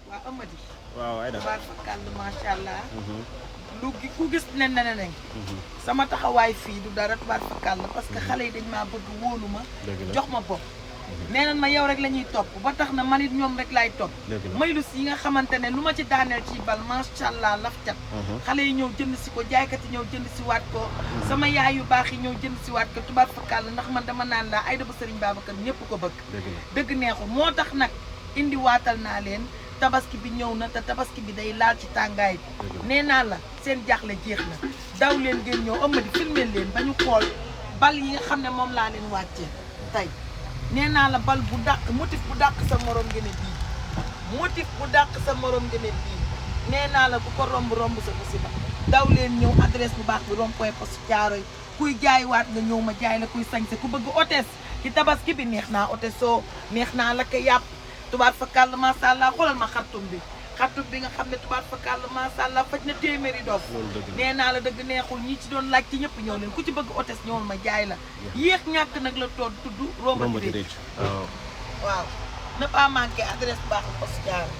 waa Amady. waaw Aïda. tubaar fakàll macha allah. lu gi ku gis nen na ne sama taxawaay fii du dara tubaar fakàll parce que xale yi dañ maa bëgg wóolu ma. jox ma bopp. nee nañ ma yow rek la ñuy topp ba tax na man it ñoom rek laay topp. maylus yi nga xamante ne lu ma ci daaneel ci bal macha allah laf cat. xale yi ñëw jënd si ko jaaykat yi ñëw jënd si waat ko. sama yaay yu baax yi ñëw jënd si waat ko tubaar fakàll ndax man dama naan laa Aïda bu Serigne Babacar ñëpp ko bëgg. dëgg neexul moo tax nag indi waatal naa leen. tabaski bi ñëw na te tabaski bi day laal ci tàngaay bi nee naa la seen jaaxle jeex na daw leen ngeen ñëw Amady filmeel leen ba ñu xool bal yi nga xam ne moom laa leen wàccee tey nee naa la bal bu dàq motif bu dàq sa morom ngeen bii motif bu dàq sa morom ngeen bii nee naa la bu ko romb sa musiba daw leen ñëw adresse bu baax bi rond-point poste Thiaroye kuy jaaywaat nga ñëw ma jaay la kuy sañse ku bëgg hôtesse ci tabaski bi neex naa hôtesse soo neex naa la ko yàpp tubaar fakàll macha allah xoolal ma xartum bi nga xam ne tubaar fakàll macha allah faj na téeméeri dof nee naa la dëgg neexul ñi ci doon laaj ci ñëpp ñëw leen ku ci bëgg hôtesse ñëwal ma jaay la yéex ñàkk nag la toog tudd romb ci déj waaw ne pas manqué adresse baax la poste Thiaroye